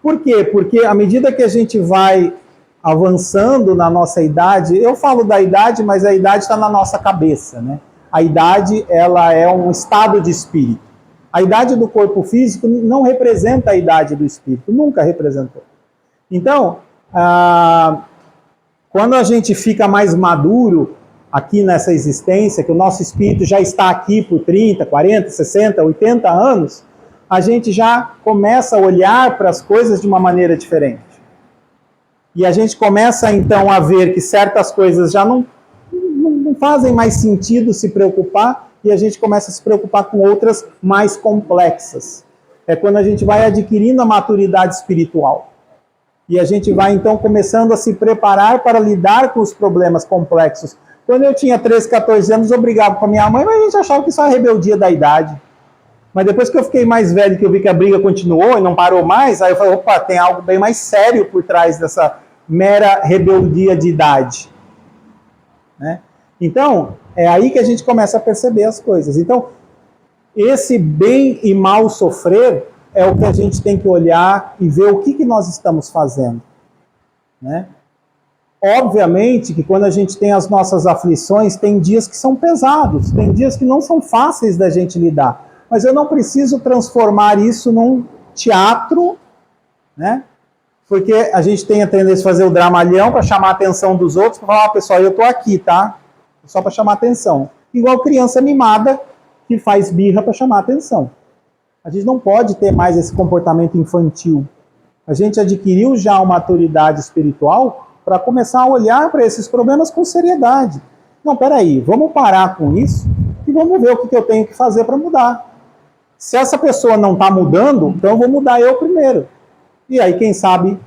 Por quê? Porque à medida que a gente vai avançando na nossa idade, eu falo da idade, mas a idade está na nossa cabeça, né? A idade, ela é um estado de espírito. A idade do corpo físico não representa a idade do espírito, nunca representou. Então, quando a gente fica mais maduro aqui nessa existência, que o nosso espírito já está aqui por 30, 40, 60, 80 anos, a gente já começa a olhar para as coisas de uma maneira diferente. E a gente começa então a ver que certas coisas já não fazem mais sentido se preocupar, e a gente começa a se preocupar com outras mais complexas. É quando a gente vai adquirindo a maturidade espiritual. E a gente vai então começando a se preparar para lidar com os problemas complexos. Quando eu tinha 13, 14 anos, eu brigava com a minha mãe, mas a gente achava que isso era rebeldia da idade. Mas depois que eu fiquei mais velho, que eu vi que a briga continuou e não parou mais, aí eu falei, opa, tem algo bem mais sério por trás dessa mera rebeldia de idade. Né? Então, é aí que a gente começa a perceber as coisas. Então, esse bem e mal sofrer é o que a gente tem que olhar e ver o que nós estamos fazendo. Né? Obviamente que quando a gente tem as nossas aflições, tem dias que são pesados, tem dias que não são fáceis da gente lidar. Mas eu não preciso transformar isso num teatro, né? Porque a gente tem a tendência de fazer o dramalhão para chamar a atenção dos outros, para falar, pessoal, eu estou aqui, tá? Só para chamar a atenção. Igual criança mimada que faz birra para chamar a atenção. A gente não pode ter mais esse comportamento infantil. A gente adquiriu já uma maturidade espiritual para começar a olhar para esses problemas com seriedade. Não, peraí, vamos parar com isso e vamos ver o que eu tenho que fazer para mudar. Se essa pessoa não está mudando, então eu vou mudar eu primeiro. E aí, quem sabe,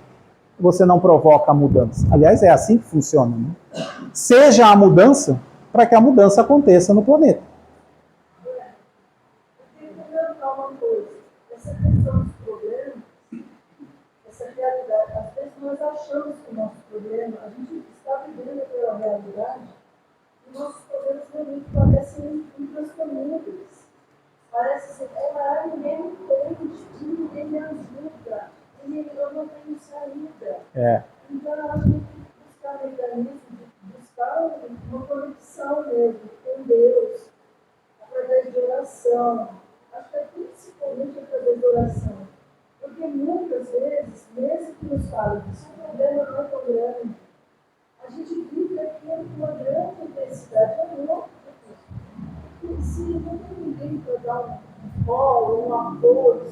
você não provoca a mudança. Aliás, é assim que funciona. Né? Seja a mudança para que a mudança aconteça no planeta. Eu queria comentar uma coisa. Essa questão dos problemas, essa realidade, às vezes nós achamos que o nosso problema, a gente está está vivendo aquela realidade e nossos poderes realmente parecem intransponíveis. Parece ser, ninguém me entende, ninguém me ajuda, eu não tenho saída. Então, eu acho que tem que buscar mecanismos, buscar uma conexão mesmo com Deus, através de oração. Acho que é principalmente através de oração. Porque muitas vezes, mesmo que nos falem que isso é um problema não é tão grande, a gente vive aquilo com uma grande intensidade, é muito difícil. E se não tem ninguém para dar um colo, um apoio,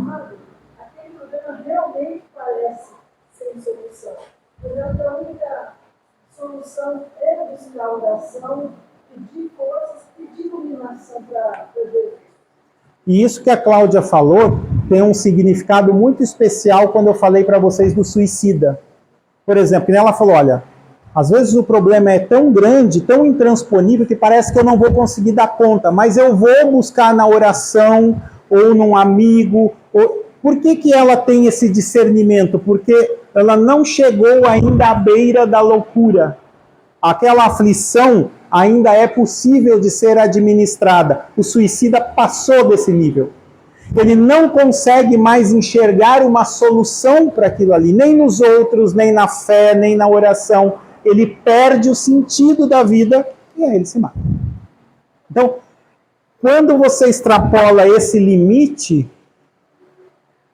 lado, aquele problema realmente parece sem solução. Portanto, a única solução é buscar oração, pedir forças, pedir iluminação para Deus. E isso que a Cláudia falou tem um significado muito especial quando eu falei para vocês do suicida. Por exemplo, ela falou, olha, às vezes o problema é tão grande, tão intransponível, que parece que eu não vou conseguir dar conta, mas eu vou buscar na oração, ou num amigo. Por que ela tem esse discernimento? Porque ela não chegou ainda à beira da loucura. Aquela aflição ainda é possível de ser administrada. O suicida passou desse nível. Ele não consegue mais enxergar uma solução para aquilo ali, nem nos outros, nem na fé, nem na oração. Ele perde o sentido da vida e aí ele se mata. Então, quando você extrapola esse limite,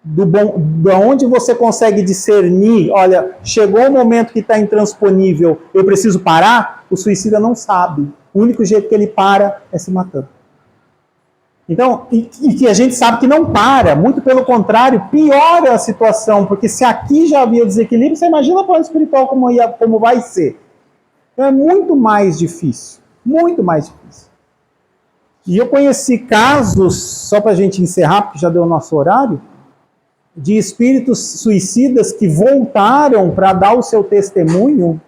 de onde você consegue discernir, olha, chegou o momento que está intransponível, eu preciso parar, o suicida não sabe. O único jeito que ele para é se matando. Então, e que a gente sabe que não para, muito pelo contrário, piora a situação, porque se aqui já havia desequilíbrio, você imagina o plano espiritual como vai ser. Então é muito mais difícil, muito mais difícil. E eu conheci casos, só para a gente encerrar, porque já deu o nosso horário, de espíritos suicidas que voltaram para dar o seu testemunho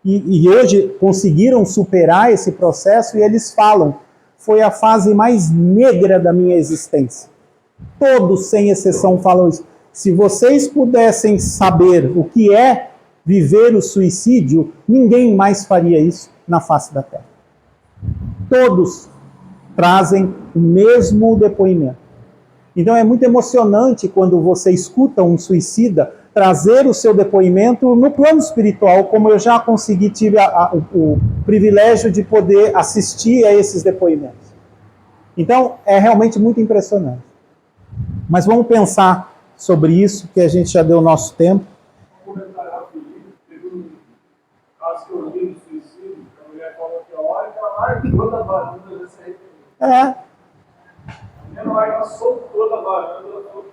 e hoje conseguiram superar esse processo, e eles falam, foi a fase mais negra da minha existência. Todos, sem exceção, falam isso. Se vocês pudessem saber o que é viver o suicídio, ninguém mais faria isso na face da Terra. Todos trazem o mesmo depoimento. Então é muito emocionante quando você escuta um suicida trazer o seu depoimento no plano espiritual, como eu já consegui, tive o privilégio de poder assistir a esses depoimentos. Então é realmente muito impressionante. Mas vamos pensar sobre isso, que a gente já deu o nosso tempo. Um comentário rapidinho, teve um caso que eu vi do suicídio, que a mulher falou que a hora que ela largou da varanda dessa arrependimento. A mulher soltou da varanda,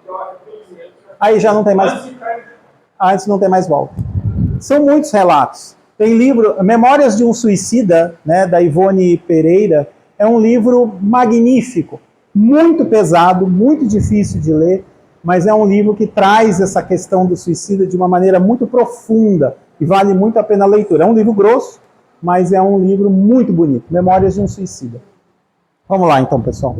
eu arrependimento. Aí já não tem mais. Antes não tem mais volta. São muitos relatos. Tem livro, Memórias de um Suicida, né, da Ivone Pereira, é um livro magnífico, muito pesado, muito difícil de ler, mas é um livro que traz essa questão do suicídio de uma maneira muito profunda e vale muito a pena a leitura. É um livro grosso, mas é um livro muito bonito, Memórias de um Suicida. Vamos lá então, pessoal.